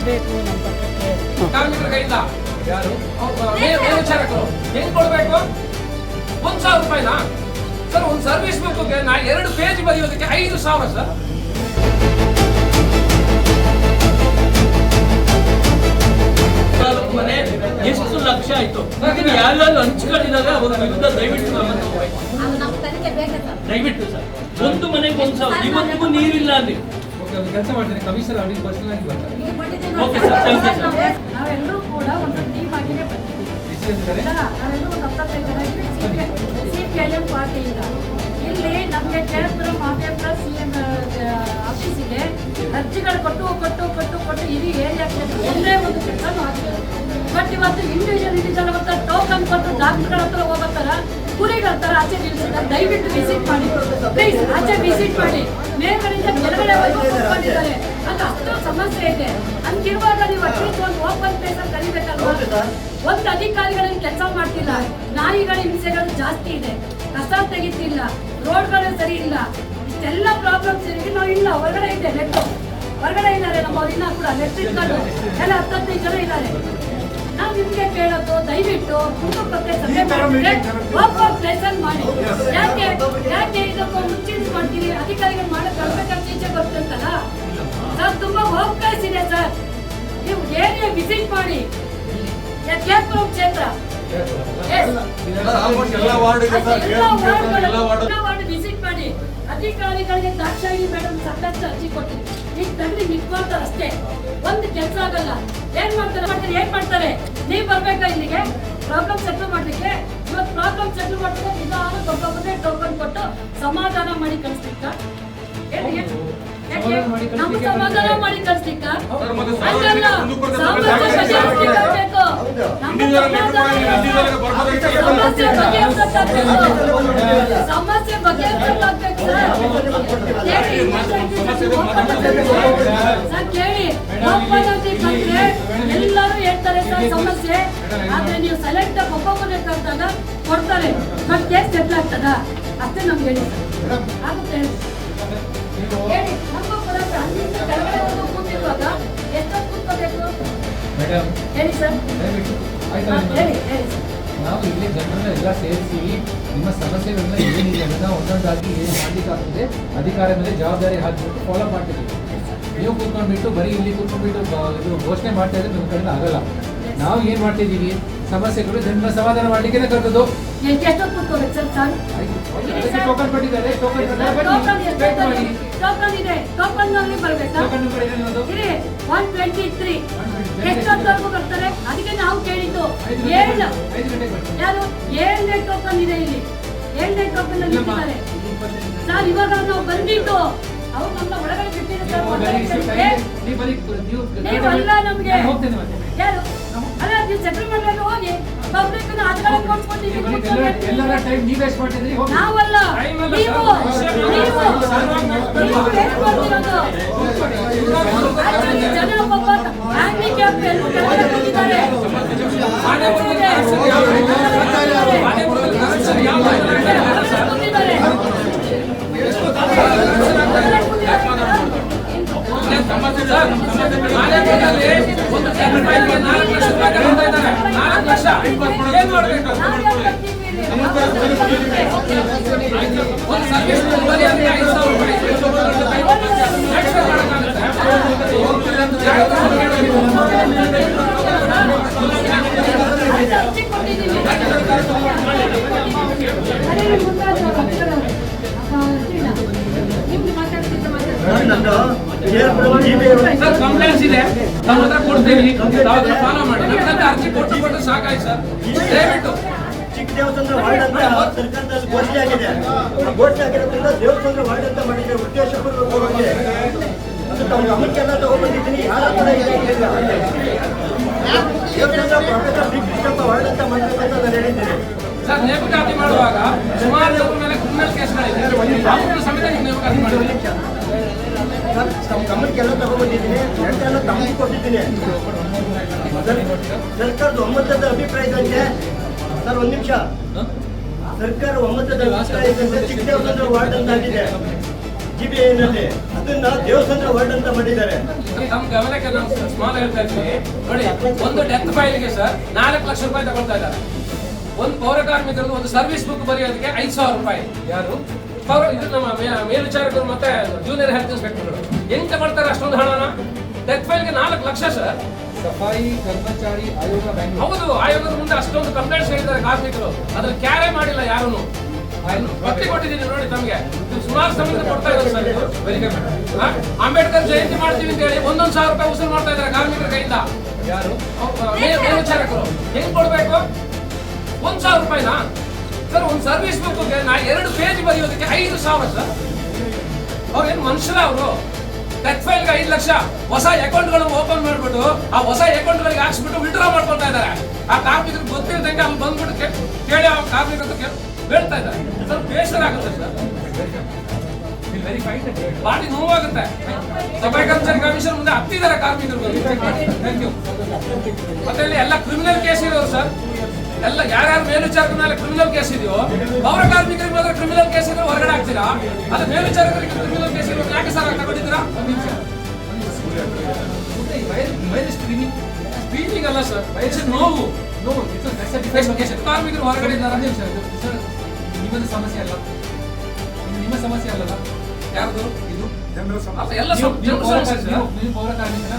ಕೊಡಬೇಕು ನಮ್ಮ ಪಕ್ಕಕ್ಕೆ. ಕಾರ್ಮಿಕರ ಕೈಯಿಂದ ಯಾರು ಮೇಲ್ವಿಚಾರಕರು ಹೆಂಗ್ ಕೊಡ್ಬೇಕು? 1,000 ರೂಪಾಯಿನಾ ಸರ್? ಒಂದು ಸರ್ವಿಸ್ ಬುಕ್ಗೆ 2 ಪೇಜ್ ಬರೆಯೋದಕ್ಕೆ 5,000 ಸರ್. ಮನೆ ಎಷ್ಟು ಲಕ್ಷ ಆಯ್ತು? ಯಾರು ಹಂಚ್ಕೊಂಡಿದ್ದಾರೆ ಅವ್ರ ವಿರುದ್ಧ ದಯವಿಟ್ಟು ದಯವಿಟ್ಟು ಸರ್, ಒಂದು ಮನೆಗೆ 1,000. ಇವತ್ತಿಗೂ ನೀರಿಲ್ಲ ಅಲ್ಲಿ. ಕೆಲಸ ಮಾಡ್ತೀನಿ, ಕಮಿಷನರ್ ಅವರಿಗೆ ಪರ್ಸನಲ್ ಆಗಿ ಬರ್ತಾರೆ. Okay sir, thank you sir. ನಾವೆಲ್ಲರೂ ಕೂಡ ಒಂದು ಟೀಮ್ ಆಗಿನೇ ಬಂದಿದ್ದೀವಿ. ನಾವೆಲ್ಲರೂ ಒಂದು 75 ಜನ CPIM ಪಾರ್ಟಿಯಿಂದ ಇಲ್ಲಿ ನಮಗೆ ಕೇಳಿದ್ರು ಮಾದೇಪುರ CM ಆಫೀಸಿಗೆ ಅರ್ಜಿಗಳು ಕೊಟ್ಟು ಇಡೀ ಏರಿಯಾಕ್ಕೆ ಒಂದೇ ಒಂದು ಕೆಲಸನೂ ಆಗ್ತದೆ. ಬಟ್ ಇವತ್ತು ಇಂಡಿವಿಜುವಲ್ ಬರ್ತಾರೆ, ಟೋಕನ್ ಕೊಟ್ಟು ಡಾಕ್ಟರ್ಗಳ ಹತ್ರ ಹೋಗ್ತಾರ, ಕುರಿಗಳ ಹತ್ರ ಆಚೆ ನಿಲ್ಲಿಸಿದ್ದಾರೆ. ದಯವಿಟ್ಟು ವಿಸಿಟ್ ಮಾಡಿ ಪ್ಲೀಸ್, ಆಚೆ ವಿಸಿಟ್ ಮಾಡಿ. ಮೇಲ್ಗಡೆಯಿಂದ ಕೆಳಗಡೆ ಕೂತ್ಕೊಂಡಿದ್ದಾರೆ, ಅದು ಅಷ್ಟು ಸಮಸ್ಯೆ ಇದೆ. ಹಂಗಿರುವಾಗ ನೀವು ಅಟ್ಲೀಸ್ಟ್ ಒಂದು ಓಪನ್ ಪ್ಲೇಸ್ ಅಲ್ಲಿ ಕಲಿಬೇಕಲ್ವಾ? ಒಂದು ಅಧಿಕಾರಿಗಳಲ್ಲಿ ಕೆಲಸ ಮಾಡ್ತಿಲ್ಲ, ನಾಯಿಗಳ ಹಿಂಸೆಗಳು ಜಾಸ್ತಿ ಇದೆ, ಕಸ ತೆಗಿತಿಲ್ಲ, ರೋಡ್ಗಳು ಸರಿ ಇಲ್ಲ, ಇಷ್ಟೆಲ್ಲ ಪ್ರಾಬ್ಲಮ್ಸ್ ಇருக்கு. ನಾವು ಇಲ್ಲ ಹೊರಗಡೆ ಇದೆ, ಹೊರಗಡೆ ಇದ್ದಾರೆ ನಮ್ಮವ್ರಿನ್ನ ಕೂಡ ಇಟ್ಕೊಂಡು ಎಲ್ಲ 15 ಜನ ಇದ್ದಾರೆ. ನಾವು ನಿಮ್ಗೆ ಕೇಳೋದು ದಯವಿಟ್ಟು ಕುಟುಂಬಕ್ಕೆ ಸಭೆ ಪ್ಲೇಸಲ್ಲಿ ಮಾಡಿ. ಯಾಕೆ ಇದಕ್ಕೂ ಮುಂಚಿನ ಮಾಡ್ತೀರಿ? ಅಧಿಕಾರಿಗಳು ಮಾಡೋದು ಬರ್ಬೇಕಂತ ಈಚೆ ಬರ್ತಂತಲ್ಲ ಸರ್. ತುಂಬಾ ಹೋಪ್ ಪ್ಲೇಸ್ ಇದೆ ಸರ್, ನೀವು ಏರಿಯಾ ವಿಸಿಟ್ ಮಾಡಿ. ಕೇರ್ಪುರಂ ಕ್ಷೇತ್ರ ವಿಸಿಟ್ ಮಾಡಿ. ಅಧಿಕಾರಿಗಳಿಗೆ ದಾಕ್ಷಾಯಿ ಮೇಡಮ್ ಸಾಕಷ್ಟು ಅರ್ಜಿ ಕೊಟ್ಟಿರಿ, ಈಗ ತಗಡಿ ನಿಂತ್ಕೊಳ್ತಾರೆ ಅಷ್ಟೇ, ಒಂದು ಕೆಲಸ ಆಗಲ್ಲ. ಏನ್ ಮಾಡ್ತಾರೆ? ನೀವು ಬರ್ಬೇಕಾ ಇಲ್ಲಿಗೆ ಪ್ರಾಬ್ಲಮ್ ಸೆಟ್ಲ್ ಮಾಡ್ಲಿಕ್ಕೆ? ಇವತ್ತು ಪ್ರಾಬ್ಲಮ್ ಸೆಟ್ಲ್ ಮಾಡಿದ್ರೆ ನಿಧಾನ ಒಬ್ಬೊಬ್ಬರೇ ಟೋಕನ್ ಕೊಟ್ಟು ಸಮಾಧಾನ ಮಾಡಿ ಕಳಿಸ್ಲಿಕ್ಕ? ನಮ್ಮ ಸಮಾಧಾನ ಮಾಡಿ ಕಳಿಸ್ಲಿಕ್ಕ? ಸಮಸ್ಯೆ ಬಗೆಹರಿಸಬೇಕಾಗ್ಬೇಕು ಸರ್. ಕೇಳಿ, ಬಂದ್ರೆ ಎಲ್ಲರೂ ಹೇಳ್ತಾರೆ ಸರ್ ಸಮಸ್ಯೆ, ಆದ್ರೆ ನೀವು ಸೆಲೆಕ್ಟ್ ಒಬ್ಬೊಬ್ಬನೇ ಕರೆದಾಗ ಕೊಡ್ತಾರೆ, ಬಟ್ ಕೇಸ್ ಸೆಟ್ಲ್ ಆಗ್ತದ? ಅಷ್ಟೇ ನಮ್ಗೆ ಹೇಳಿ ಸರ್. ಆಗುತ್ತೆ ಹೇಳಿ. ನಮ್ಮ ಪುರಾತ ಅಲ್ಲಿಂದ ಕೆಳಗಡೆ ಕೂತಿರುವಾಗ ಎಷ್ಟೊತ್ತು ಕೂತ್ಕೋಬೇಕು ಹೇಳಿ ಸರ್? ಹೇಳಿ ಸರ್. ನಾವು ಇಲ್ಲಿ ಜನರನ್ನ ಎಲ್ಲ ಸೇರಿಸಿ ನಿಮ್ಮ ಸಮಸ್ಯೆಗಳನ್ನ ಏನಿದೆ ಅಂತ ಒಂದೊಂದಾಗಿ ಏನು ಮಾಡಲಿಕ್ಕಾಗ್ತದೆ ಅಧಿಕಾರ ಮೇಲೆ ಜವಾಬ್ದಾರಿ ಹಾಕಿಬಿಟ್ಟು ಫಾಲೋ ಮಾಡ್ತಿದ್ದೀವಿ. ನೀವು ಕೂತ್ಕೊಂಡ್ಬಿಟ್ಟು ಬರೀ ಇಲ್ಲಿ ಕೂತ್ಕೊಂಡ್ಬಿಟ್ಟು ಇದು ಘೋಷಣೆ ಮಾಡ್ತಾ ಇದ್ರೆ ನಿಮ್ಮ ಕಡೆಯಿಂದ ಆಗಲ್ಲ. ನಾವು ಏನು ಮಾಡ್ತಿದ್ದೀವಿ, ಸಮಸ್ಯೆಗಳು ಜನರ ಸಮಾಧಾನ ಮಾಡಲಿಕ್ಕೆ ಕರೆದದ್ದು. ಎಷ್ಟೊತ್ತು ಕೂತ್ಕೋಬೇಕು ಸರ್? ಟೋಕನ್ ಕೊಟ್ಟಿದ್ದಾರೆ, ಟೋಕನ್ ಇದೆ, ಟೋಕನ್ ನಲ್ಲಿ ಬರ್ಬೇಕಾ? 123 ಎಷ್ಟೊತ್ತವರೆಗೂ ಬರ್ತಾರೆ? ಅದಕ್ಕೆ ನಾವು ಕೇಳಿದ್ದು ಯಾರು 7ನೇ ಟೋಕನ್ ಇದೆ ಇಲ್ಲಿ, 7ನೇ ಟೋಕನ್ ಅಲ್ಲಿ ಇಟ್ಟಿದ್ದಾರೆ ಸರ್. ಇವಾಗ ನಾವು ಬಂದಿದ್ದು ಅವ್ರು ನಮ್ಮ ಒಳಗಡೆ ಬಿಟ್ಟಿದ್ದಾರೆ. ನೀವಲ್ಲ ನಮ್ಗೆ ಯಾರು ಅಲ್ಲ, ನೀವು ಸೆಟಲ್ ಮಾಡಲು ಹೋಗಿ ಪಬ್ಲಿಕ್ ಆಟಗಳನ್ನ ಕೊಡ್ಸ್ಕೊಂಡಿದ್ದೀವಿ. ನಾವಲ್ಲ, ನೀವು ಜನ ಒಬ್ಬ ಹ್ಯಾಂಡಿಕ್ಯಾಪ್ ಬಂದಿದ್ದಾರೆ. ಕಂಪ್ಲೇಂಟ್ಸ್ ಇದೆ, ನಮ್ಮ ಹತ್ರ ಕೊಡ್ತೀವಿ, ಫಾಲೋ ಮಾಡಿ. ಅರ್ಜಿ ಕೊಟ್ಟು ಸಾಕಾಯ್ತು ಸರ್. ದಯವಿಟ್ಟು ಚಿಕ್ಕ ದೇವಸ್ಥಾನ ವಾರ್ಡ್ ಅಂತ ಸರ್ಕಾರದಲ್ಲಿ ಘೋಷಣೆ ಆಗಿದೆ. ಘೋಷಣೆ ಆಗಿರೋದ್ರಿಂದ ದೇವಸ್ಥಾನ ವಾರ್ಡ್ ಅಂತ ಮಾಡಿದ್ರೆ ಉದ್ದೇಶಪೂರ್ವಕವಾಗಿ ಅದು ತಮ್ಮ ಗಮನಕ್ಕೆಲ್ಲ ತಗೊಂಡ್ಬಂದಿದ್ದೀನಿ. ಯಾರ ಕೂಡ ದೇವಸ್ಥಾನ ಪ್ರೊಫೆಸರ್ ಡಿ ಕೃಷ್ಣಪ್ಪ ವಾರ್ಡ್ ಅಂತ ಮಾಡಬೇಕಂತ ನಾನು ಹೇಳಿದ್ದೀನಿ ಸರ್. ನೇಮಕಾತಿ ಮಾಡುವಾಗ ಸುಮಾರು ಜನರ ಮೇಲೆ ಕ್ರಿಮಿನಲ್ ಕೇಸ್ಗಳಿದೆ, ಅವರು ಸಮೇತ ನೇಮಕಾತಿ ಮಾಡಿದ್ದೀನಿ. ತಮ್ಮ ಗಮನಕ್ಕೆಲ್ಲ ತಗೊಂಡ್ಬಂದಿದ್ದೀನಿ, ಎಲ್ಲ ತಮಗೆ ಕೊಟ್ಟಿದ್ದೀನಿ. ಸರ್ಕಾರದ ಒಮ್ಮತದ ಅಭಿಪ್ರಾಯದಂತೆ ಸರ್, ಒಂದು ನಿಮಿಷ, ಸರ್ಕಾರ ಒಮ್ಮತದ ಅಭಿಪ್ರಾಯದಂತೆ ಚಿಕ್ಕ ದೇವಸ್ಥಾನ ವಾರ್ಡ್ ಅಂತ ಆಗಿದೆ. GBA ನಲ್ಲಿ ಅದನ್ನ ದೇವಸ್ಥಾನ ವಾರ್ಡ್ ಅಂತ ಮಾಡಿದ್ದಾರೆ. ನಮ್ಮ ಗಮನಕ್ಕೆ ನಾವು ಸ್ಮಾಲ್ ಹೇಳ್ತಾ ಇದ್ದೀವಿ ನೋಡಿ, ಒಂದು ಡೆತ್ ಫೈಲ್ಗೆ ಸರ್ 4 ಲಕ್ಷ ರೂಪಾಯಿ ತಗೊಳ್ತಾ ಇದ್ದಾರೆ. ಒಂದು ಪೌರ ಕಾರ್ಮಿಕರದ್ದು ಒಂದು ಸರ್ವಿಸ್ ಬುಕ್ ಬರೆಯೋದಕ್ಕೆ 5,000 ರೂಪಾಯಿ. ಯಾರು ಇದು ನಮ್ಮ ಮೇಲ್ವಿಚಾರಕರು ಮತ್ತೆ ಜೂನಿಯರ್ ಹೆಲ್ತ್ ಇನ್ಸ್ಪೆಕ್ಟರ್ಗಳು ಹೆಂಗ್ ತಗೊಳ್ತಾರೆ ಅಷ್ಟೊಂದು ಹಣನ? ಡೆತ್ ಫೈಲ್ಗೆ 4 ಲಕ್ಷ ಸರ್. ಸಫಾಯಿ ಕರ್ಮಚಾರಿ ಆಯೋಗ ಬ್ಯಾಂಗ್ಳೂರು. ಹೌದು, ಆಯೋಗದ ಮುಂದೆ ಅಷ್ಟೊಂದು ಕಂಪ್ಲೇಂಟ್ಸ್ ಹೇಳಿದ್ದಾರೆ ಕಾರ್ಮಿಕರು, ಅದ್ರ ಕ್ಯಾರೇ ಮಾಡಿಲ್ಲ ಯಾರು. ಪಟ್ಟಿ ಕೊಟ್ಟಿದ್ದೀನಿ ನೋಡಿ ತಮಗೆ, ಸುಮಾರು ಸಮಯ ಕೊಡ್ತಾ ಇದ್ದಾರೆ ಸರ್ ಇದು. ಅಂಬೇಡ್ಕರ್ ಜಯಂತಿ ಮಾಡ್ತೀವಿ ಅಂತ ಹೇಳಿ 1,000 ರೂಪಾಯಿ ವಸೂಲು ಮಾಡ್ತಾ ಇದ್ದಾರೆ ಕಾರ್ಮಿಕರ ಕೈಯಿಂದ. ಯಾರು? ಮೇಲ್ವಿಚಾರಕರು. ಹೆಂಗ್ ಕೊಡ್ಬೇಕು? 1,000 ರೂಪಾಯಿನಾ ಸರ್? ಒಂದು ಸರ್ವಿಸ್ ಬುಕ್ 2 ಪೇಜ್ ಬರೆಯೋದಕ್ಕೆ 5,000 ಸರ್. ಅವ್ರೇನು ಮನುಷ್ಯರ ಅವರು? ಡೆತ್ ಫೈಲ್ಗೆ 5 ಲಕ್ಷ, ಹೊಸ ಅಕೌಂಟ್ಗಳು ಓಪನ್ ಮಾಡ್ಬಿಟ್ಟು ಆ ಹೊಸ ಅಕೌಂಟ್ಗಳಿಗೆ ಹಾಕ್ಸ್ಬಿಟ್ಟು ವಿಡ್ರಾ ಮಾಡ್ಕೊಳ್ತಾ ಇದ್ದಾರೆ. ಆ ಕಾರ್ಮಿಕರಿಗೆ ಗೊತ್ತಿರದಂಗೆ ಅಲ್ಲಿ ಬಂದ್ಬಿಟ್ಟು ಕೇಳಿ ಆ ಕಾರ್ಮಿಕರು ಹೇಳ್ತಾ ಇದ್ದಾರೆ. ಸರ್ ಬೇಸರ ಆಗುತ್ತೆ ಸರ್, ಬಾಡಿ ನೋವಾಗುತ್ತೆ. ಸಫಾಯಿ ಕರ್ಮಚಾರಿ ಕಮಿಷನ್ ಮುಂದೆ ಹತ್ತಿದ್ದಾರೆ ಕಾರ್ಮಿಕರು. Thank you. ಮತ್ತೆ ಇಲ್ಲಿ ಎಲ್ಲ ಕ್ರಿಮಿನಲ್ ಕೇಸ್ ಇರೋರು ಸರ್, ಎಲ್ಲ ಯಾರ್ಯಾರು ಮೇಲ್ವಿಚಾರಕರ ಮೇಲೆ ಕ್ರಿಮಿನಲ್ ಕೇಸ್ ಇದೆಯೋ ಪೌರ ಕಾರ್ಮಿಕರಿಗೆ ಮಾತ್ರ ಕ್ರಿಮಿನಲ್ ಕೇಸ್ ಇದ್ರೆ ಹೊರಗಡೆ ಹಾಕ್ತೀರಾ. ಅದು ಮೇಲ್ವಿಚಾರಕರಿಗೆ ಕ್ರಿಮಿನಲ್ ಕೇಸ್ ಇರೋದು ಯಾಕೆ ಸರ್ ತಗೊಂಡಿದ್ದೀರಾ? ಸ್ಕ್ರೀನಿಂಗ್ ಅಲ್ಲ ಸರ್, ವಯಸ್ಸಿನ ನೋವು. ಎಷ್ಟು ಕಾರ್ಮಿಕರು ಹೊರಗಡೆ ಇದ್ದಾರೆ? ನಿಮ್ಮದು ಸಮಸ್ಯೆ ಅಲ್ಲ, ನಿಮ್ಮ ಸಮಸ್ಯೆ ಅಲ್ಲಲ್ಲ ಯಾರ್ದು ಇದು? ಎಲ್ಲ ನೀವು ಪೌರ ಕಾರ್ಮಿಕನ?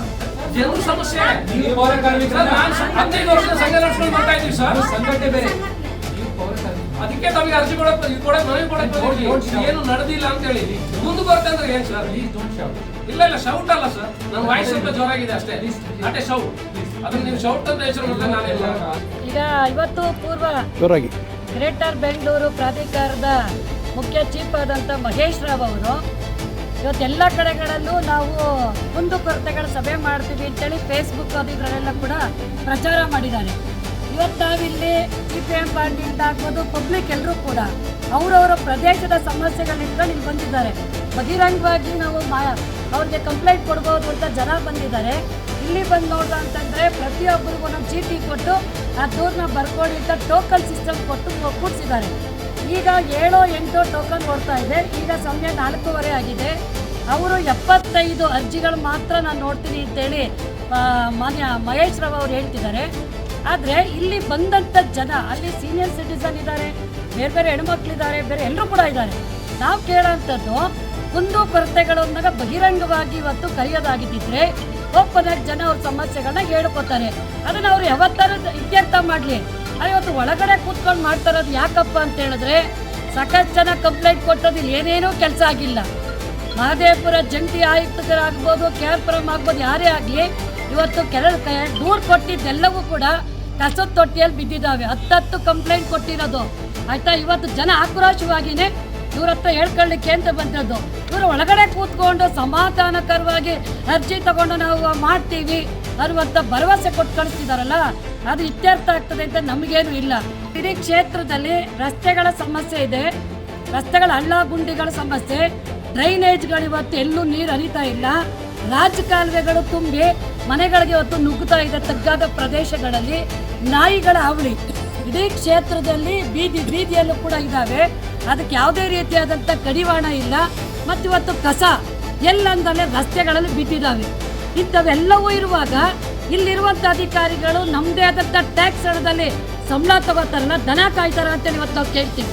ಜನರ ಸಮಸ್ಯೆ. ನೀವು ಪೌರ ಕಾರ್ಮಿಕರ? ನಾನು 15 ವರ್ಷದ ಸಂಘ ನಡೆಸ್ಕೊಂಡು ಬರ್ತಾ ಇದ್ದೀವಿ ಸರ್. ಸಂಘಟನೆ ಬೇರೆ, ನೀವು ಪೌರ ಕಾರ್ಮಿಕ. ಅದಕ್ಕೆ ತಮಗೆ ಅರ್ಜಿ ಕೊಡಕ್ ಮನವಿ ಕೊಡಕ್ ಏನು ನಡೆದಿಲ್ಲ ಅಂತ ಹೇಳಿ ಮುಂದೆ ಬರುತ್ತೆ ಅಂದ್ರೆ ಏನ್ ಸರ್? ಇಲ್ಲ ಶೌಟ್ ಅಲ್ಲ ಸರ್, ನನ್ನ ವಾಯ್ಸ್ ಸ್ವಲ್ಪ ಜೋರಾಗಿದೆ ಅಷ್ಟೇ, ಅಷ್ಟೇ ಶೌಟ್. ಅದನ್ನ ನೀವು ಶೌಟ್ ಅಂತ ಹೆಸರು ಮಾಡಿದ್ರೆ ನಾನೇನು. ಈಗ ಇವತ್ತು ಪೂರ್ವ ಗ್ರೇಟರ್ ಬೆಂಗಳೂರು ಪ್ರಾಧಿಕಾರದ ಮುಖ್ಯ ಚೀಫ್ ಆದಂಥ ಮಹೇಶ್ ರಾವ್ ಅವರು ಇವತ್ತೆಲ್ಲ ಕಡೆಗಳಲ್ಲೂ ನಾವು ಕುಂದುಕೊರತೆಗಳ ಸಭೆ ಮಾಡ್ತೀವಿ ಅಂತೇಳಿ ಫೇಸ್ಬುಕ್ ಅದು ಇದರಲ್ಲೆಲ್ಲ ಕೂಡ ಪ್ರಚಾರ ಮಾಡಿದ್ದಾರೆ. ಇವತ್ತು ನಾವಿಲ್ಲಿ CPM ಪಾರ್ಟಿಯಿಂದ ಆಗ್ಬೋದು ಪಬ್ಲಿಕ್ ಎಲ್ಲರೂ ಕೂಡ ಅವರವರ ಪ್ರದೇಶದ ಸಮಸ್ಯೆಗಳಿಂದ ಇಲ್ಲಿ ಬಂದಿದ್ದಾರೆ. ಬಹಿರಂಗವಾಗಿ ನಾವು ಅವ್ರಿಗೆ ಕಂಪ್ಲೇಂಟ್ ಕೊಡ್ಬೋದು ಅಂತ ಜನ ಬಂದಿದ್ದಾರೆ. ಇಲ್ಲಿ ಬಂದು ನೋಡ್ದ ಅಂತಂದರೆ ಪ್ರತಿಯೊಬ್ಬರಿಗೂ ಒಂದೊಂದು ಚೀಟಿ ಕೊಟ್ಟು ಆ ದೂರನ್ನ ಬರ್ಕೊಳ್ಳಿ ಅಂತ ಟೋಕನ್ ಸಿಸ್ಟಮ್ ಕೊಟ್ಟು ಕೂಡಿಸಿದ್ದಾರೆ. ಈಗ 7-8 ಟೋಕನ್ ಓಡ್ತಾ ಇದೆ. ಈಗ ಸಮಯ 4:15 ಆಗಿದೆ. ಅವರು 75 ಅರ್ಜಿಗಳು ಮಾತ್ರ ನಾನು ನೋಡ್ತೀನಿ ಅಂತೇಳಿ ಮಾನ್ಯ ಮಹೇಶ್ ರಾವ್ ಅವರು ಹೇಳ್ತಿದ್ದಾರೆ. ಆದರೆ ಇಲ್ಲಿ ಬಂದಂಥ ಜನ ಅಲ್ಲಿ ಸೀನಿಯರ್ ಸಿಟಿಸನ್ ಇದ್ದಾರೆ, ಬೇರೆ ಬೇರೆ ಹೆಣ್ಮಕ್ಳಿದ್ದಾರೆ, ಬೇರೆ ಎಲ್ಲರೂ ಕೂಡ ಇದ್ದಾರೆ. ನಾವು ಕೇಳೋಂಥದ್ದು ಕುಂದು ಕೊರತೆಗಳು ಅಂದಾಗ ಬಹಿರಂಗವಾಗಿ ಇವತ್ತು ಕರೆಯೋದಾಗಿದ್ದಿದ್ರೆ ಒಪ್ಪನಾಗಿ ಜನ ಅವ್ರ ಸಮಸ್ಯೆಗಳನ್ನ ಹೇಳ್ಕೊತಾರೆ. ಅದನ್ನು ಅವ್ರು ಯಾವತ್ತಾರು ಇತ್ಯರ್ಥ ಮಾಡಲಿ. ಇವತ್ತು ಒಳಗಡೆ ಕೂತ್ಕೊಂಡು ಮಾಡ್ತಾರೋದು ಯಾಕಪ್ಪ ಅಂತ ಹೇಳಿದ್ರೆ ಸಾಕಷ್ಟು ಜನ ಕಂಪ್ಲೇಂಟ್ ಕೊಟ್ಟೋದು ಇಲ್ಲಿ ಏನೇನೂ ಕೆಲಸ ಆಗಿಲ್ಲ. ಮಹದೇವಪುರ ಜಂಟಿ ಆಯುಕ್ತರಾಗ್ಬೋದು, KR ಆಗ್ಬೋದು, ಯಾರೇ ಆಗಲಿ ಇವತ್ತು ದೂರು ಕೊಟ್ಟಿದ್ದೆಲ್ಲವೂ ಕೂಡ ಕಸದ ತೊಟ್ಟಿಯಲ್ಲಿ ಬಿದ್ದಿದ್ದಾವೆ. 10 ಕಂಪ್ಲೇಂಟ್ ಕೊಟ್ಟಿರೋದು ಆಯ್ತಾ. ಇವತ್ತು ಜನ ಆಕ್ರೋಶವಾಗಿಯೇ ಇವ್ರ ಹತ್ರ ಹೇಳ್ಕೊಳ್ಳಿಕ್ಕೆ ಅಂತ ಬಂದದ್ದು. ಇವರು ಒಳಗಡೆ ಕೂತ್ಕೊಂಡು ಸಮಾಧಾನಕರವಾಗಿ ಅರ್ಜಿ ತಗೊಂಡು ನಾವು ಮಾಡ್ತೀವಿ ಅನ್ನುವಂಥ ಭರವಸೆ ಕೊಟ್ಟು ಕಳಿಸ್ತಿದಾರಲ್ಲ, ಅದು ಇತ್ಯರ್ಥ ಆಗ್ತದೆ ಅಂತ ನಮಗೇನು ಇಲ್ಲ. ಇಡೀ ಕ್ಷೇತ್ರದಲ್ಲಿ ರಸ್ತೆಗಳ ಸಮಸ್ಯೆ ಇದೆ, ರಸ್ತೆಗಳ ಹಳ್ಳ ಗುಂಡಿಗಳ ಸಮಸ್ಯೆ, ಡ್ರೈನೇಜ್ಗಳು ಇವತ್ತು ಎಲ್ಲೂ ನೀರು ಹರಿತಾ ಇಲ್ಲ, ರಾಜಕಾಲುವೆಗಳು ತುಂಬಿ ಮನೆಗಳಿಗೆ ಇವತ್ತು ನುಗ್ಗುತ್ತಾ ಇದೆ. ತಗ್ಗಾದ ಪ್ರದೇಶಗಳಲ್ಲಿ ನಾಯಿಗಳ ಹಾವಳಿ ಇಡೀ ಕ್ಷೇತ್ರದಲ್ಲಿ ಬೀದಿಯಲ್ಲೂ ಕೂಡ ಇದ್ದಾವೆ. ಅದಕ್ಕೆ ಯಾವುದೇ ರೀತಿಯಾದಂಥ ಕಡಿವಾಣ ಇಲ್ಲ. ಮತ್ತು ಇವತ್ತು ಕಸ ಎಲ್ಲಂದಲೇ ರಸ್ತೆಗಳಲ್ಲಿ ಬಿದ್ದಿದ್ದಾವೆ. ಇಂಥವೆಲ್ಲವೂ ಇರುವಾಗ ಇಲ್ಲಿರುವಂಥ ಅಧಿಕಾರಿಗಳು ನಮ್ಮದೇ ಆದಂಥ ಟ್ಯಾಕ್ಸ್ ಹಣದಲ್ಲಿ ಸಂಬಳ ತಗೋತಾರಲ್ಲ, ದನ ಕಾಯ್ತಾರ ಅಂತೇಳಿ ಇವತ್ತು ನಾವು ಕೇಳ್ತೀವಿ.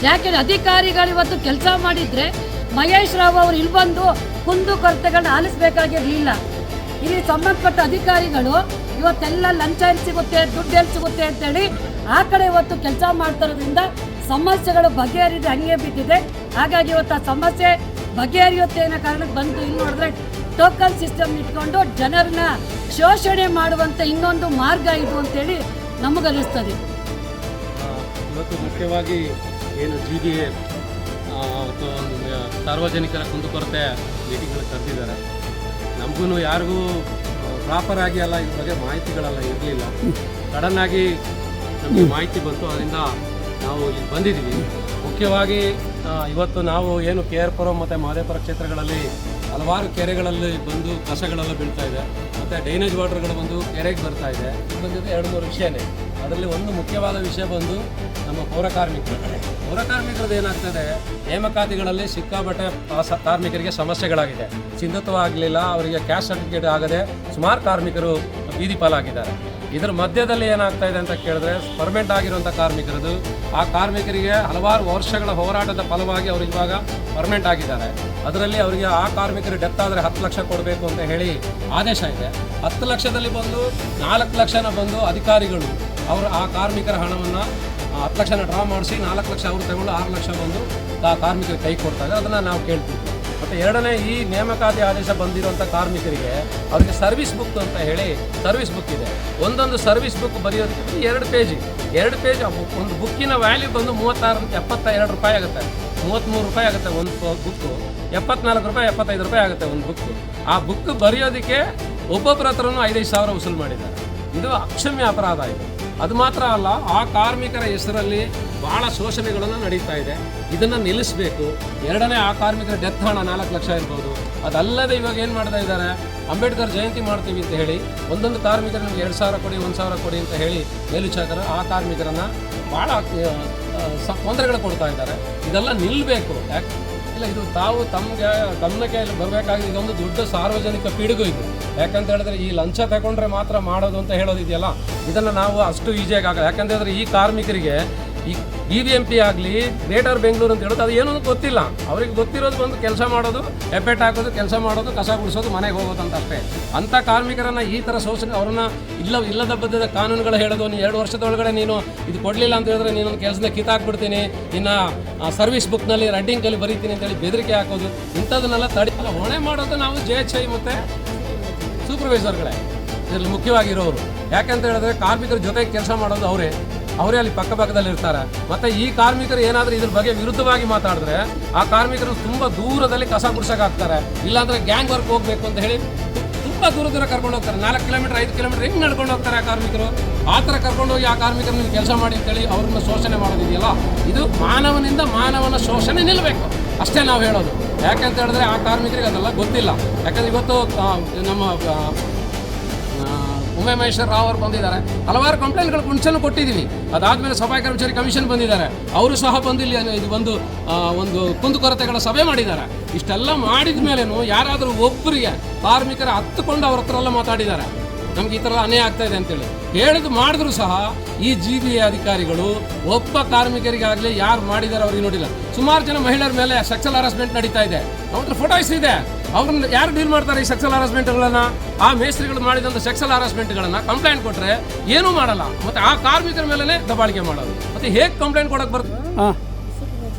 ಯಾಕೆಂದರೆ ಅಧಿಕಾರಿಗಳು ಇವತ್ತು ಕೆಲಸ ಮಾಡಿದರೆ ಮಹೇಶ್ ರಾವ್ ಅವರು ಇಲ್ಲಿ ಬಂದು ಕುಂದು ಕೊರತೆಗಳನ್ನ ಆಲಿಸಬೇಕಾಗಿರಲಿಲ್ಲ. ಇಲ್ಲಿ ಸಂಬಂಧಪಟ್ಟ ಅಧಿಕಾರಿಗಳು ಇವತ್ತೆಲ್ಲ ಲಂಚ ಎಲ್ಲಿ ಸಿಗುತ್ತೆ, ದುಡ್ಡು ಎಲ್ಲಿ ಸಿಗುತ್ತೆ ಅಂತೇಳಿ ಆ ಕಡೆ ಇವತ್ತು ಕೆಲಸ ಮಾಡ್ತಿರೋದ್ರಿಂದ ಸಮಸ್ಯೆಗಳು ಬಗೆಹರಿದೆ ಹಂಗೆ ಬಿದ್ದಿದೆ. ಹಾಗಾಗಿ ಇವತ್ತು ಆ ಸಮಸ್ಯೆ ಬಗೆಹರಿಯುತ್ತೆ ಅನ್ನೋ ಕಾರಣಕ್ಕೆ ಬಂದು ಇಲ್ಲಿ ನೋಡಿದ್ರೆ ಟೋಕನ್ ಸಿಸ್ಟಮ್ ಇಟ್ಕೊಂಡು ಜನರನ್ನ ಶೋಷಣೆ ಮಾಡುವಂಥ ಇನ್ನೊಂದು ಮಾರ್ಗ ಇದು ಅಂತೇಳಿ ನಮಗನಿಸ್ತದೆ. ಇವತ್ತು ಮುಖ್ಯವಾಗಿ ಏನು GBA ಒಂದು ಸಾರ್ವಜನಿಕರ ಕುಂದುಕೊರತೆ ಮೀಟಿಂಗ್ಗಳು ಕರೆದಿದ್ದಾರೆ. ನಮಗೂ ಯಾರಿಗೂ ಪ್ರಾಪರಾಗಿ ಅಲ್ಲ ಇದ್ರ ಬಗ್ಗೆ ಮಾಹಿತಿಗಳೆಲ್ಲ ಇರಲಿಲ್ಲ. ಸಡನ್ನಾಗಿ ನಮಗೆ ಮಾಹಿತಿ ಬಂತು, ಅದರಿಂದ ನಾವು ಇಲ್ಲಿ ಬಂದಿದ್ದೀವಿ. ಮುಖ್ಯವಾಗಿ ಇವತ್ತು ನಾವು ಏನು KR ಮತ್ತು ಮಹದೇವಪುರ ಕ್ಷೇತ್ರಗಳಲ್ಲಿ ಹಲವಾರು ಕೆರೆಗಳಲ್ಲಿ ಬಂದು ಕಸಗಳೆಲ್ಲ ಬೀಳ್ತಾ ಇದೆ, ಮತ್ತು ಡ್ರೈನೇಜ್ ವಾಟರ್ಗಳು ಬಂದು ಕೆರೆಗೆ ಬರ್ತಾ ಇದೆ. ಇದು ಬಂದಿದ್ದು 2-3 ವಿಷಯನೇ. ಅದರಲ್ಲಿ ಒಂದು ಮುಖ್ಯವಾದ ವಿಷಯ ಬಂದು ನಮ್ಮ ಪೌರ ಕಾರ್ಮಿಕರದ್ದು ಏನಾಗ್ತದೆ, ನೇಮಕಾತಿಗಳಲ್ಲಿ ಸಿಕ್ಕಾಪಟ್ಟೆ ಕಾರ್ಮಿಕರಿಗೆ ಸಮಸ್ಯೆಗಳಾಗಿದೆ. ಸಿಂಧುತ್ವ ಆಗಲಿಲ್ಲ, ಅವರಿಗೆ ಕ್ಯಾಸ್ಟ್ ಸರ್ಟಿಫಿಕೇಟ್ ಆಗದೆ ಸುಮಾರು ಕಾರ್ಮಿಕರು ಬೀದಿ ಪಾಲಾಗಿದ್ದಾರೆ. ಇದರ ಮಧ್ಯದಲ್ಲಿ ಏನಾಗ್ತಾ ಇದೆ ಅಂತ ಕೇಳಿದ್ರೆ, ಪರ್ಮನೆಂಟ್ ಆಗಿರುವಂಥ ಕಾರ್ಮಿಕರದು, ಆ ಕಾರ್ಮಿಕರಿಗೆ ಹಲವಾರು ವರ್ಷಗಳ ಹೋರಾಟದ ಫಲವಾಗಿ ಅವರು ಇವಾಗ ಪರ್ಮನೆಂಟ್ ಆಗಿದ್ದಾರೆ. ಅದರಲ್ಲಿ ಅವರಿಗೆ ಆ ಕಾರ್ಮಿಕರು ಡೆತ್ ಆದರೆ 10 ಲಕ್ಷ ಕೊಡಬೇಕು ಅಂತ ಹೇಳಿ ಆದೇಶ ಇದೆ. 10 ಲಕ್ಷದಲ್ಲಿ ಬಂದು 4 ಲಕ್ಷನ ಬಂದು ಅಧಿಕಾರಿಗಳು ಅವರು ಆ ಕಾರ್ಮಿಕರ ಹಣವನ್ನು 10 ಲಕ್ಷನ ಡ್ರಾ ಮಾಡಿಸಿ 4 ಲಕ್ಷ ಅವರು ತಗೊಂಡು 6 ಲಕ್ಷ ಬಂದು ಕಾರ್ಮಿಕರಿಗೆ ಕೈ ಕೊಡ್ತಾರೆ. ಅದನ್ನು ನಾವು ಕೇಳ್ತೀವಿ. ಮತ್ತು ಎರಡನೇ, ಈ ನೇಮಕಾತಿ ಆದೇಶ ಬಂದಿರುವಂಥ ಕಾರ್ಮಿಕರಿಗೆ ಅವರಿಗೆ ಸರ್ವಿಸ್ ಬುಕ್ ಅಂತ ಹೇಳಿ ಸರ್ವಿಸ್ ಬುಕ್ ಇದೆ. ಒಂದೊಂದು ಸರ್ವಿಸ್ ಬುಕ್ ಬರೆಯೋದಕ್ಕೆ 2 ಪೇಜ್ ಒಂದು ಬುಕ್ಕಿನ ವ್ಯಾಲ್ಯೂ ಬಂದು 72 ರೂಪಾಯಿ ಆಗುತ್ತೆ, 33 ರೂಪಾಯಿ ಆಗುತ್ತೆ ಒಂದು ಬುಕ್ಕು, 74 ರೂಪಾಯಿ 75 ರೂಪಾಯಿ ಆಗುತ್ತೆ ಒಂದು ಬುಕ್ಕು. ಆ ಬುಕ್ ಬರೆಯೋದಕ್ಕೆ ಒಬ್ಬೊಬ್ಬರ ಹತ್ರನೂ 5-5 ಸಾವಿರ ವಸೂಲು ಮಾಡಿದ್ದಾರೆ. ಇದು ಅಕ್ಷಮ್ಯ ಅಪರಾಧ ಇದು. ಅದು ಮಾತ್ರ ಅಲ್ಲ, ಆ ಕಾರ್ಮಿಕರ ಹೆಸರಲ್ಲಿ ಭಾಳ ಶೋಷಣೆಗಳನ್ನು ನಡೀತಾ ಇದೆ. ಇದನ್ನು ನಿಲ್ಲಿಸಬೇಕು. ಎರಡನೇ, ಆ ಕಾರ್ಮಿಕರ ಡೆತ್ ಹಣ 4 ಲಕ್ಷ ಇರ್ಬೋದು. ಅದಲ್ಲದೆ ಇವಾಗ ಏನು ಮಾಡ್ತಾ ಇದ್ದಾರೆ, ಅಂಬೇಡ್ಕರ್ ಜಯಂತಿ ಮಾಡ್ತೀವಿ ಅಂತ ಹೇಳಿ ಒಂದೊಂದು ಕಾರ್ಮಿಕರು ನಮಗೆ 2,000 ಕೊಡಿ 1,000 ಕೊಡಿ ಅಂತ ಹೇಳಿ ಮೇಲ್ವಿಚಾರಕರು ಆ ಕಾರ್ಮಿಕರನ್ನು ಭಾಳ ತೊಂದರೆಗಳು ಕೊಡ್ತಾ ಇದ್ದಾರೆ. ಇದೆಲ್ಲ ನಿಲ್ಲಬೇಕು. ಇಲ್ಲ, ಇದು ತಾವು ತಮಗೆ ಗಮನಕ್ಕೆ ಇಲ್ಲಿ ಬರಬೇಕಾಗಿದೆ. ಇದೊಂದು ದೊಡ್ಡ ಸಾರ್ವಜನಿಕ ಪಿಡುಗು ಇದು. ಯಾಕಂತ ಹೇಳಿದ್ರೆ ಈ ಲಂಚ ತಗೊಂಡ್ರೆ ಮಾತ್ರ ಮಾಡೋದು ಅಂತ ಹೇಳೋದಿದೆಯಲ್ಲ, ಇದನ್ನು ನಾವು ಅಷ್ಟು ಈಸಿಯಾಗಿ ಆಗಲ್ಲ. ಯಾಕಂತ ಹೇಳಿದ್ರೆ ಈ ಕಾರ್ಮಿಕರಿಗೆ ಈ BBMP ಆಗಲಿ ಗ್ರೇಟರ್ ಬೆಂಗಳೂರು ಅಂತ ಹೇಳೋದು ಅದು ಏನೂ ಗೊತ್ತಿಲ್ಲ. ಅವ್ರಿಗೆ ಗೊತ್ತಿರೋದು ಬಂದು ಕೆಲಸ ಮಾಡೋದು, ಎಪ್ಪೆಟ್ ಹಾಕೋದು, ಕೆಲಸ ಮಾಡೋದು, ಕಸ ಗುಡಿಸೋದು, ಮನೆಗೆ ಹೋಗೋದು ಅಂತ ಅಷ್ಟೇ. ಅಂಥ ಕಾರ್ಮಿಕರನ್ನು ಈ ಥರ ಶೋಷಣೆ, ಅವ್ರನ್ನ ಇಲ್ಲದ ಬದ್ಧದ ಕಾನೂನುಗಳು ಹೇಳೋದು, ನೀನು 2 ವರ್ಷದೊಳಗಡೆ ನೀನು ಇದು ಕೊಡಲಿಲ್ಲ ಅಂತ ಹೇಳಿದ್ರೆ ನೀನೊಂದು ಕೆಲಸದ ಕಿತ್ತಾಕ್ಬಿಡ್ತೀನಿ, ಇನ್ನು ಸರ್ವಿಸ್ ಬುಕ್ನಲ್ಲಿ ರಡ್ಡಿಂಗಲ್ಲಿ ಬರೀತೀನಿ ಅಂತೇಳಿ ಬೆದರಿಕೆ ಹಾಕೋದು, ಇಂಥದನ್ನೆಲ್ಲ ಹೊಣೆ ಮಾಡೋದು ನಾವು JHI ಮತ್ತು ಸೂಪರ್ವೈಸರ್ಗಳೇ ಇದರಲ್ಲಿ ಮುಖ್ಯವಾಗಿರೋರು. ಯಾಕಂತ ಹೇಳಿದ್ರೆ ಕಾರ್ಮಿಕರ ಜೊತೆಗೆ ಕೆಲಸ ಮಾಡೋದು ಅವರೇ ಅಲ್ಲಿ ಪಕ್ಕದಲ್ಲಿ ಇರ್ತಾರೆ. ಮತ್ತು ಈ ಕಾರ್ಮಿಕರು ಏನಾದರೂ ಇದ್ರ ಬಗ್ಗೆ ವಿರುದ್ಧವಾಗಿ ಮಾತಾಡಿದ್ರೆ ಆ ಕಾರ್ಮಿಕರು ತುಂಬ ದೂರದಲ್ಲಿ ಕಸ ಗುಡ್ಸಕ್ಕೆ ಹಾಕ್ತಾರೆ. ಇಲ್ಲಾಂದರೆ ಗ್ಯಾಂಗ್ ವರ್ಕ್ ಹೋಗಬೇಕು ಅಂತ ಹೇಳಿ ತುಂಬ ದೂರ ಕರ್ಕೊಂಡು ಹೋಗ್ತಾರೆ. 4 ಕಿಲೋಮೀಟರ್ 5 ಕಿಲೋಮೀಟರ್ ಹೆಂಗೆ ನಡ್ಕೊಂಡು ಹೋಗ್ತಾರೆ ಆ ಕಾರ್ಮಿಕರು. ಆ ಥರ ಕರ್ಕೊಂಡು ಹೋಗಿ ಆ ಕಾರ್ಮಿಕರು ನೀವು ಕೆಲಸ ಮಾಡಿ ಅಂತೇಳಿ ಅವ್ರನ್ನ ಶೋಷಣೆ ಮಾಡೋದಿದೆಯಲ್ಲ, ಇದು ಮಾನವನಿಂದ ಮಾನವನ ಶೋಷಣೆ ನಿಲ್ಲಬೇಕು ಅಷ್ಟೇ ನಾವು ಹೇಳೋದು. ಯಾಕಂತ ಹೇಳಿದ್ರೆ ಆ ಕಾರ್ಮಿಕರಿಗೆ ಅದೆಲ್ಲ ಗೊತ್ತಿಲ್ಲ. ಯಾಕಂದರೆ ಇವತ್ತು ನಮ್ಮ ಉಮೇಶ್ವರ ರಾವ್ ಅವರು ಬಂದಿದ್ದಾರೆ. ಹಲವಾರು ಕಂಪ್ಲೇಂಟ್ಗಳು ಮುಂಚೆನೂ ಕೊಟ್ಟಿದ್ದೀವಿ. ಅದಾದಮೇಲೆ ಸಫಾಯಿ ಕರ್ಮಚಾರಿ ಕಮಿಷನ್ ಬಂದಿದ್ದಾರೆ, ಅವರು ಸಹ ಬಂದಿಲ್ಲ. ಇದು ಒಂದು ಕುಂದುಕೊರತೆಗಳ ಸಭೆ ಮಾಡಿದ್ದಾರೆ. ಇಷ್ಟೆಲ್ಲ ಮಾಡಿದ ಮೇಲೇನು ಯಾರಾದರೂ ಒಬ್ಬರಿಗೆ ಕಾರ್ಮಿಕರ ಹತ್ತುಕೊಂಡು ಅವ್ರ ಹತ್ರ ಎಲ್ಲ ಮಾತಾಡಿದ್ದಾರೆ, ನಮ್ಗೆ ಈ ಥರ ಅನ್ಯಾಯ ಆಗ್ತಾ ಇದೆ ಅಂತೇಳಿ ಹೇಳಿದ್ದು ಮಾಡಿದ್ರು ಸಹ ಈ GBA ಅಧಿಕಾರಿಗಳು ಒಬ್ಬ ಕಾರ್ಮಿಕರಿಗಾಗಲಿ ಯಾರು ಮಾಡಿದ್ದಾರೆ ಅವ್ರಿಗೆ ನೋಡಿಲ್ಲ. ಸುಮಾರು ಜನ ಮಹಿಳೆಯರ ಮೇಲೆ ಸೆಕ್ಸುವಲ್ ಹರಾಸ್ಮೆಂಟ್ ನಡೀತಾ ಇದೆ. ಅವ್ರ ಫೋಟೋಸ್ ಇದೆ. ಅವ್ರನ್ನ ಯಾರು ಡೀಲ್ ಮಾಡ್ತಾರೆ ಈ ಸೆಕ್ಸುವಲ್ ಹರಾಸ್ಮೆಂಟ್ಗಳನ್ನು? ಆ ಮೇಸ್ತ್ರಿಗಳು ಮಾಡಿದಂಥ ಸೆಕ್ಸುವಲ್ ಹರಾಸ್ಮೆಂಟ್ಗಳನ್ನು ಕಂಪ್ಲೇಂಟ್ ಕೊಟ್ಟರೆ ಏನೂ ಮಾಡಲ್ಲ, ಮತ್ತು ಆ ಕಾರ್ಮಿಕರ ಮೇಲೇ ದಬ್ಬಾಳಿಕೆ ಮಾಡೋದು. ಮತ್ತು ಹೇಗೆ ಕಂಪ್ಲೇಂಟ್ ಕೊಡೋಕೆ ಬರ್ತದೆ?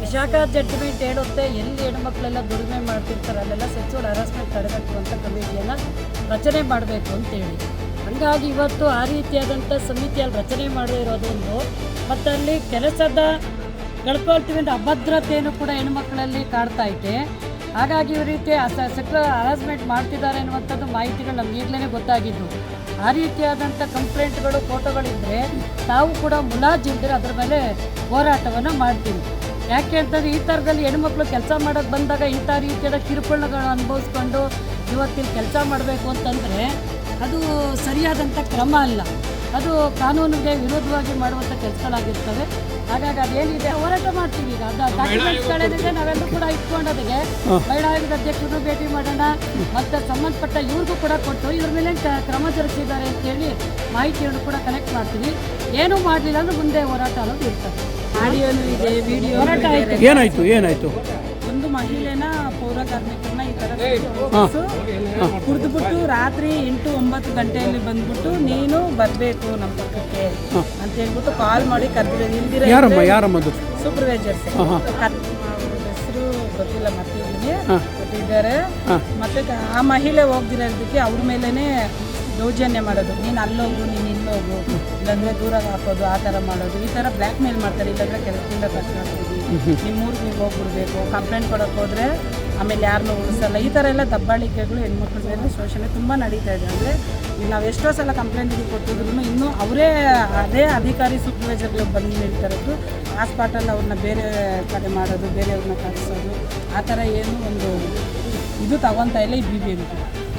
ವಿಶಾಖ ಜಡ್ಜ್ಮೆಂಟ್ ಹೇಳುತ್ತೆ, ಎಲ್ಲಿ ಹೆಣ್ಮಕ್ಳೆಲ್ಲ ದುಡಿಮೆ ಮಾಡ್ತಿರ್ತಾರೆ ಅಲ್ಲೆಲ್ಲ ಸೆಕ್ಸುವಲ್ ಹರಾಸ್ಮೆಂಟ್ ತಡೆಗಟ್ಟುವಂಥ ಕಮಿಟಿಯನ್ನು ರಚನೆ ಮಾಡಬೇಕು ಅಂತೇಳಿ. ಹಾಗಾಗಿ ಇವತ್ತು ಆ ರೀತಿಯಾದಂಥ ಸಮಿತಿಯಲ್ಲಿ ರಚನೆ ಮಾಡಿರೋದೊಂದು, ಮತ್ತು ಅಲ್ಲಿ ಕೆಲಸದ ಗಳ್ಕೊಳ್ತೀವಿ ಅಂದರೆ ಅಭದ್ರತೆಯನ್ನು ಕೂಡ ಹೆಣ್ಮಕ್ಳಲ್ಲಿ ಕಾಡ್ತಾ ಇದೆ. ಹಾಗಾಗಿ ಈ ರೀತಿ ಸೆಕ್ಸುವಲ್ ಹರಾಸ್ಮೆಂಟ್ ಮಾಡ್ತಿದ್ದಾರೆ ಅನ್ನುವಂಥದ್ದು ಮಾಹಿತಿಗಳು ನಮ್ಗೆ ಈಗಲೇ ಗೊತ್ತಾಗಿದ್ದು. ಆ ರೀತಿಯಾದಂಥ ಕಂಪ್ಲೇಂಟ್ಗಳು ಫೋಟೋಗಳಿದ್ದರೆ ತಾವು ಕೂಡ ಮುಲಾಜಿಲ್ಲದೆ ಅದರ ಮೇಲೆ ಹೋರಾಟವನ್ನು ಮಾಡ್ತೀವಿ. ಯಾಕೆ ಅಂತಂದರೆ ಈ ಥರದಲ್ಲಿ ಹೆಣ್ಮಕ್ಳು ಕೆಲಸ ಮಾಡೋಕ್ಕೆ ಬಂದಾಗ ಇಂಥ ರೀತಿಯಾದ ಕಿರುಕುಳಗಳನ್ನು ಅನುಭವಿಸ್ಕೊಂಡು ಇವತ್ತಿನ ಕೆಲಸ ಮಾಡಬೇಕು ಅಂತಂದರೆ ಅದು ಸರಿಯಾದಂಥ ಕ್ರಮ ಅಲ್ಲ. ಅದು ಕಾನೂನಿಗೆ ವಿರೋಧವಾಗಿ ಮಾಡುವಂಥ ಕೆಲಸಗಳಾಗಿರ್ತವೆ. ಹಾಗಾಗಿ ಅದೇನಿದೆ ಹೋರಾಟ ಮಾಡ್ತೀವಿ. ಈಗ ಅದು ಡಾಕ್ಯುಮೆಂಟ್ಸ್ಗಳೇನಿದೆ ನಾವೆಲ್ಲರೂ ಕೂಡ ಇಟ್ಕೊಂಡೋದಿಗೆ ಮಹಿಳಾ ಆಯೋಗದ ಅಧ್ಯಕ್ಷರನ್ನು ಭೇಟಿ ಮಾಡೋಣ, ಮತ್ತು ಸಂಬಂಧಪಟ್ಟ ಇವ್ರಿಗೂ ಕೂಡ ಕೊಟ್ಟು ಇವ್ರ ಮೇಲೆ ಕ್ರಮ ಜರುಗಿಸಿದ್ದಾರೆ ಅಂತೇಳಿ ಮಾಹಿತಿಯನ್ನು ಕೂಡ ಕಲೆಕ್ಟ್ ಮಾಡ್ತೀವಿ. ಏನೂ ಮಾಡಲಿಲ್ಲ ಅಂದ್ರೆ ಮುಂದೆ ಹೋರಾಟ ಅನ್ನೋದು ಇರ್ತದೆ. ಆಡಿಯೋನು ಇದೆ, ವಿಡಿಯೋ ಹೋರಾಟ ಆಯಿತು. ಏನಾಯಿತು? ಒಂದು ಮಹಿಳೆನ ಪೌರ ಕಾರ್ಮಿಕರನ್ನ ಈ ಥರ ಕುಡಿದ್ಬಿಟ್ಟು ರಾತ್ರಿ 8-9 ಗಂಟೆಯಲ್ಲಿ ಬಂದ್ಬಿಟ್ಟು ನೀನು ಬರಬೇಕು ನಮ್ಮ ಪಕ್ಕಕ್ಕೆ ಅಂತ ಹೇಳ್ಬಿಟ್ಟು ಕಾಲ್ ಮಾಡಿ ಕರೆದಿರೋದು. ಯಾರಮ್ಮದು? ಸೂಪರ್ವೈಸರ್ಸ್ ಹೆಸರು ಗೊತ್ತಿಲ್ಲ, ಕೊಟ್ಟಿದ್ದಾರೆ. ಮತ್ತೆ ಆ ಮಹಿಳೆ ಹೋಗ್ದಿರೋದಕ್ಕೆ ಅವ್ರ ಮೇಲೇ ದೌರ್ಜನ್ಯ ಮಾಡೋದು, ನೀನು ಅಲ್ಲೋಗು, ನೀನು ಇಲ್ಲೋಗು, ಇಲ್ಲಾಂದರೆ ದೂರ ಹಾಕೋದು, ಆ ಥರ ಮಾಡೋದು. ಈ ಥರ ಬ್ಲ್ಯಾಕ್ ಮೇಲ್ ಮಾಡ್ತಾರೆ. ಇಲ್ಲಾಂದರೆ ಕೆಲಸದಿಂದ ಕಷ್ಟ ಆಗ್ತೀವಿ, ನಿಮ್ಮೂರಿಗೆ ನೀವು ಹೋಗ್ಬಿಡ್ಬೇಕು, ಕಂಪ್ಲೇಂಟ್ ಕೊಡೋಕ್ಕೆ ಹೋದರೆ ಆಮೇಲೆ ಯಾರನ್ನೂ ಉಳಿಸಲ್ಲ. ಈ ಥರ ಎಲ್ಲ ದಬ್ಬಾಳಿಕೆಗಳು ಹೆಣ್ಮಕ್ಳ ಮೇಲೆ ಶೋಷಣೆ ತುಂಬ ನಡೀತಾ ಇದೆ. ಅಂದರೆ ಈಗ ನಾವು ಎಷ್ಟೋ ಸಲ ಕಂಪ್ಲೇಂಟ್ ಕೊಟ್ಟಿದ್ರು ಇನ್ನೂ ಅವರೇ ಅದೇ ಅಧಿಕಾರಿ ಸೂಪರ್ವೈಸರ್ಗಳು ಬಂದು ನಿಲ್ತಾರದ್ದು, ಆ ಸ್ಪಾಟಲ್ಲಿ ಅವ್ರನ್ನ ಬೇರೆ ಕಡೆ ಮಾಡೋದು, ಬೇರೆಯವ್ರನ್ನ ಕಳಿಸೋದು, ಆ ಥರ ಏನು ಒಂದು ಇದು ತಗೊತಾ ಇಲ್ಲ ಈ BBMP.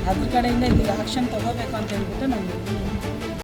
ಅದ್ರ ಕಡೆಯಿಂದ ಇದಕ್ಕೆ ಆಕ್ಷನ್ ತೊಗೋಬೇಕು ಅಂತ ಹೇಳ್ಬಿಟ್ಟು ನಾವು